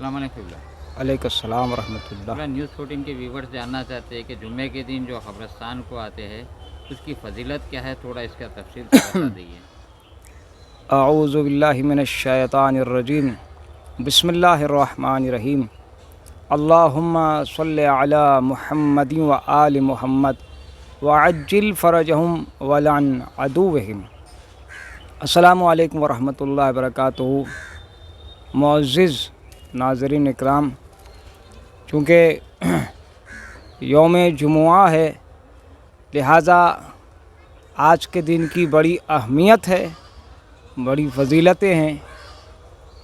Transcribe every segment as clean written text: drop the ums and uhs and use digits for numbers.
अस्सलाम वालेकुम। अलैकुम रहमतुल्लाह। न्यूज़ 14 के व्यूवर्स जानना चाहते हैं कि जुम्मे के दिन जो कब्रिस्तान को आते हैं उसकी फजीलत क्या है, थोड़ा इसका तफसील से बता दीजिए। अऊज़ु बिल्लाहि मिनश शैतानिर रजीम। बिस्मिल्लाहिर्रहमानिर्रहीम। अल्लाहुम्मा सल्लि अला मुहम्मदिन व आलि मुहम्मद व अज्जिल फ़रजहुम व लअन अदुव्वहिम। अस्सलामु अलैकुम व रहमतुल्लाहि व बरकातुहू। मुअज़्ज़िज़ नाज़रीन इकराम, चूँकि यौम जुमुआ है, लिहाजा आज के दिन की बड़ी अहमियत है, बड़ी फ़जीलतें हैं।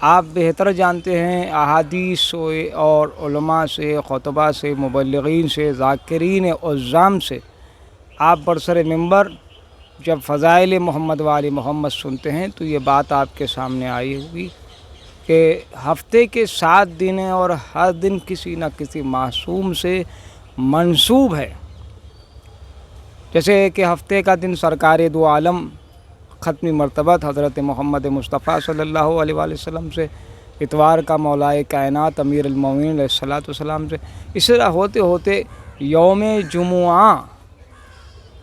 आप बेहतर जानते हैं, अहादीस से और उलमा से, खुतबा से, मुबल्लिगीन से, ज़ाकिरीन उज़्ज़ाम से आप बरसर मिंबर जब फ़ज़ाइल मोहम्मद वाली मोहम्मद सुनते हैं तो ये बात आपके सामने आई होगी कि हफ्ते के 7 दिन हैं और हर दिन किसी न किसी मासूम से मंसूब है। जैसे कि हफ्ते का दिन सरकार दो आलम ख़त्मी मर्तबत हज़रत मोहम्मद मुस्तफ़ा सल्लल्लाहु अलैहि वसल्लम से, इतवार का मौलाए कायनात अमीर अल-मोमिनीन अलैहिस्सलातु वस्सलाम से, इस तरह होते होते यौम जुमुआ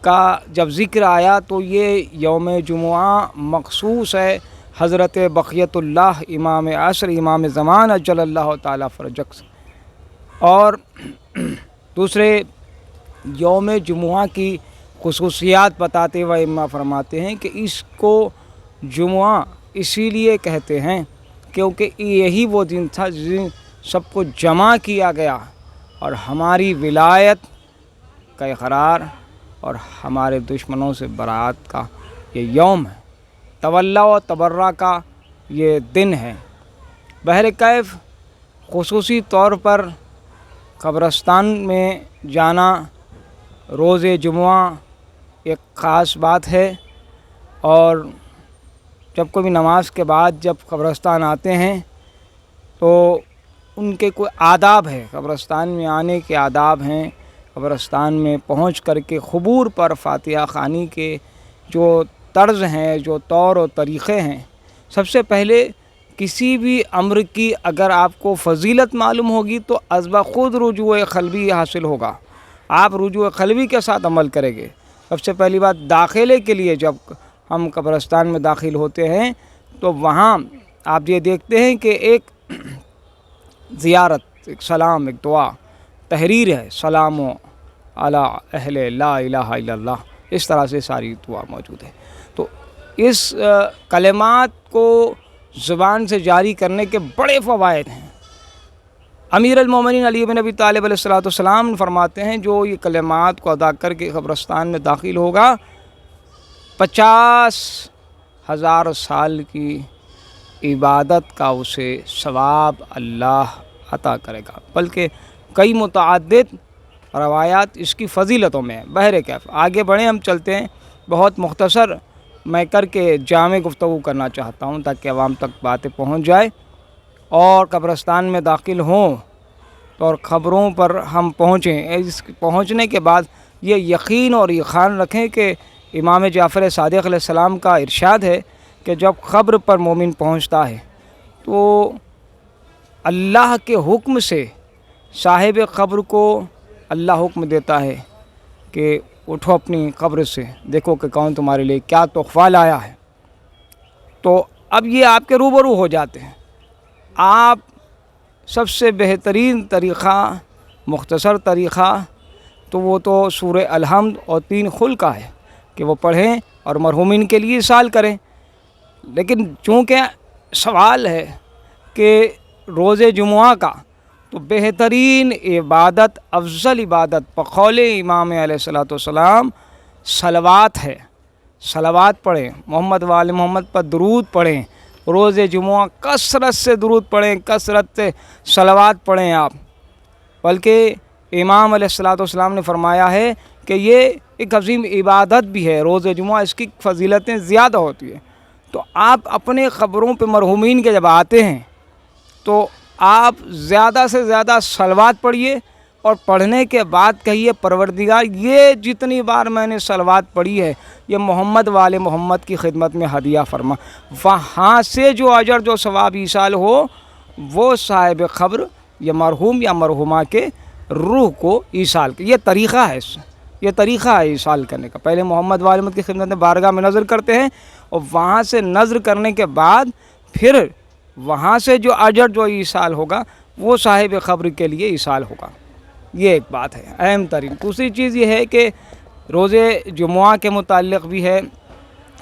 का जब ज़िक्र आया तो ये यौम जुमुआ मखसूस है हज़रत बक़ियतुल्लाह इमाम असर इमाम ज़मान अज्जलल्लाहु ताला फ़रजक से। और दूसरे यौम जुमुआ की खुसूसियात बताते हुए इमाम फरमाते हैं कि इसको जुमुआ इसीलिए कहते हैं क्योंकि यही वो दिन था जिस दिन सबको जमा किया गया और हमारी विलायत का इक़रार और हमारे दुश्मनों से बरात का ये यौम है, तवल्ला व तबर्रा का ये दिन है। बहरकैफ़ ख़ुसूसी तौर पर कब्रिस्तान में जाना रोज़ जुमुआ एक ख़ास बात है। और जब कोई नमाज के बाद जब कब्रिस्तान आते हैं तो उनके कोई आदाब है, कब्रिस्तान में आने के आदाब हैं। कब्रिस्तान में पहुंच करके ख़ुबूर पर फ़ातिहा ख़वानी के जो तर्ज़ हैं, जो तौर और तरीक़े हैं, सबसे पहले किसी भी अम्र की अगर आपको फ़जीलत मालूम होगी तो अज़्बा ख़ुद रुजूए क़ल्बी हासिल होगा। आप रुजूए क़ल्बी के साथ अमल करेंगे। सबसे पहली बात, दाखिले के लिए जब हम कब्रिस्तान में दाखिल होते हैं तो वहाँ आप ये देखते हैं कि एक ज़ियारत, एक सलाम, एक दुआ, तहरीर है, सलामो अला अहले ला इलाहा इल्लल्लाह, इस तरह से सारी दुआ मौजूद है। तो इस कलिमात को ज़ुबान से जारी करने के बड़े फ़वाइद हैं। अमीर अल-मोमिनीन अली इब्न अबी तालिब अलैहिस्सलातु वस्सलाम फरमाते हैं जो ये कलिमात को अदा करके कब्रिस्तान में दाखिल होगा 50,000 साल की इबादत का उसे सवाब अल्लाह अता करेगा। बल्कि कई मुतअद्दिद रवायात इसकी फ़जीलतों में है। बहरकैफ़ आगे बढ़ें, हम चलते हैं। बहुत मुख्तसर मैं करके जामे गुफ्तगू करना चाहता हूँ ताकि अवाम तक बातें पहुँच जाए और कब्रिस्तान में दाखिल हों तो और ख़बरों पर हम पहुँचें। इस पहुँचने के बाद ये यकीन और ईक़ान रखें कि इमाम जाफ़र सादिक़ अलैहिस्सलाम का इरशाद है कि जब ख़ब्र पर मोमिन पहुँचता है तो अल्लाह के हुक्म से साहिब क़ब्र को अल्लाह हुक्म देता है कि उठो अपनी क़ब्र से, देखो कि कौन तुम्हारे लिए क्या तोहफ़ा लाया है। तो अब ये आपके रूबरू हो जाते हैं। आप सबसे बेहतरीन तरीक़ा, मुख्तसर तरीक़ा तो वो तो सूरह अल-हम्द और 3 खुल का है कि वो पढ़ें और मरहूमिन के लिए इसाल करें। लेकिन चूँकि सवाल है कि रोज़े जुमुआ का तो बेहतरीन इबादत, अफजल इबादत बक़ौल इमाम अलैहिस्सलातु वस्सलाम सलवात है। सलवात पढ़ें, मोहम्मद वाले मोहम्मद पर दुरूद पढ़ें। रोज़े जुमुआ कसरत से दुरूद पढ़ें, कसरत से सलवात पढ़ें आप। बल्कि इमाम अलैहिस्सलातु वस्सलाम ने फरमाया है कि ये एक अज़ीम इबादत भी है रोज़े जुमुआ, इसकी फ़जीलतें ज़्यादा होती हैं। तो आप अपने ख़बरों पे मरहूमीन के जब आते हैं तो आप ज़्यादा से ज़्यादा सलवात पढ़िए और पढ़ने के बाद कहिए परवरदिगार ये जितनी बार मैंने सलवात पढ़ी है ये मोहम्मद वाले मोहम्मद की खिदमत में हदिया फरमा। वहाँ से जो अजर जो सवाब ईसाल हो وہ صاحب قبر یا مرحوم یا مرحومہ کے روح کو ایصال یہ طریقہ ہے یہ طریقہ ہے ایصال کرنے کا۔ پہلے محمد و آل محمد کی خدمت میں بارگاہ میں نظر کرتے ہیں، اور وہاں سے نظر کرنے کے بعد پھر وہاں سے جو اجر جو ایصال ہوگا وہ صاحب قبر کے لیے ایصال ہوگا۔ یہ ایک بات ہے اہم ترین۔ دوسری چیز یہ ہے کہ روز جمعہ کے متعلق بھی ہے،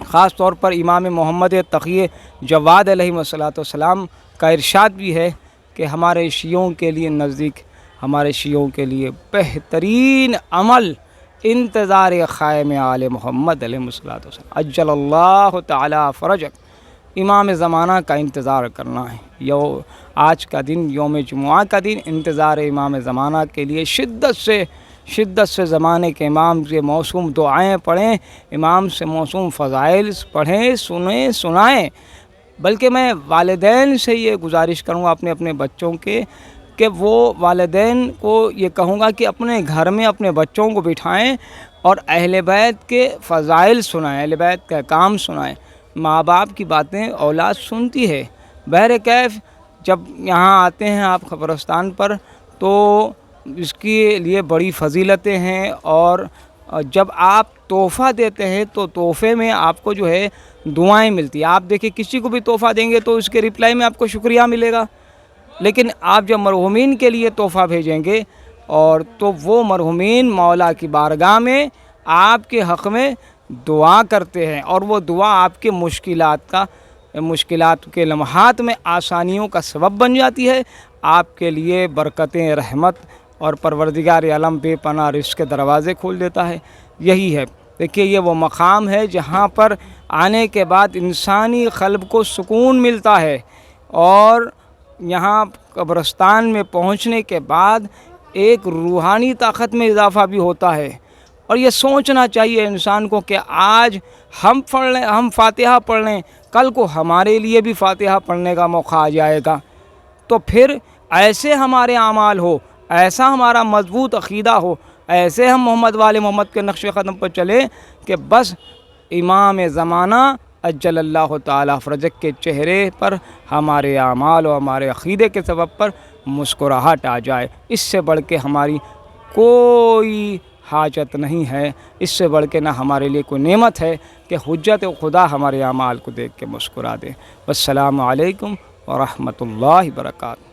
خاص طور پر امام محمد تقی جواد علیہ السلام کا ارشاد بھی ہے کہ ہمارے شیعوں کے لیے نزدیک، ہمارے شیعوں کے لیے بہترین عمل انتظار خائم آل محمد علیہ السلام اجل اللہ تعالی فرجک، امام زمانہ کا انتظار کرنا ہے۔ آج کا دن یوم جمعہ کا دن انتظار امام زمانہ کے لیے شدت سے زمانے کے امام سے موسوم دعائیں پڑھیں، امام سے موسوم فضائل پڑھیں، سنائیں۔ بلکہ میں والدین سے یہ گزارش کروں گا اپنے بچوں کے کہ وہ والدین کو یہ کہوں گا کہ اپنے گھر میں اپنے بچوں کو بٹھائیں اور اہل بیت کے فضائل سنائیں، اہل بیت کا کام سنائیں۔ ماں باپ کی باتیں اولاد سنتی ہے۔ بہرکیف جب یہاں آتے ہیں آپ قبرستان پر تو اس کے لیے بڑی فضیلتیں ہیں، اور جب آپ تحفہ دیتے ہیں تو تحفے میں آپ کو جو ہے دعائیں ملتی ہیں۔ آپ دیکھیں کسی کو بھی تحفہ دیں گے تو اس کے رپلائی میں آپ کو شکریہ ملے گا، لیکن آپ جب مرحومین کے لیے تحفہ بھیجیں گے اور تو وہ مرحومین مولا کی بارگاہ میں آپ کے حق میں دعا کرتے ہیں، اور وہ دعا آپ کے مشکلات کے لمحات میں آسانیوں کا سبب بن جاتی ہے، آپ کے لیے برکتیں، رحمت اور پروردگار عالم بے پناہ رزق کے دروازے کھول دیتا ہے۔ یہی ہے، دیکھیے یہ وہ مقام ہے جہاں پر آنے کے بعد انسانی قلب کو سکون ملتا ہے، اور یہاں قبرستان میں پہنچنے کے بعد ایک روحانی طاقت میں اضافہ بھی ہوتا ہے۔ اور یہ سوچنا چاہیے انسان کو کہ آج ہم فاتحہ پڑھ لیں، کل کو ہمارے لیے بھی فاتحہ پڑھنے کا موقع آ جائے گا، تو پھر ایسے ہمارے اعمال ہو، ایسا ہمارا مضبوط عقیدہ ہو، ایسے ہم محمد والے محمد کے نقش قدم پر چلیں کہ بس امام زمانہ اجل اللہ تعالی فرجک کے چہرے پر ہمارے اعمال و ہمارے عقیدے کے سبب پر مسکراہٹ آ جائے۔ اس سے بڑھ کے ہماری کوئی حاجت نہیں ہے، اس سے بڑھ کے نہ ہمارے لیے کوئی نعمت ہے کہ حجت خدا ہمارے اعمال کو دیکھ کے مسکرا دے۔ والسلام علیکم ورحمۃ اللہ وبرکاتہ۔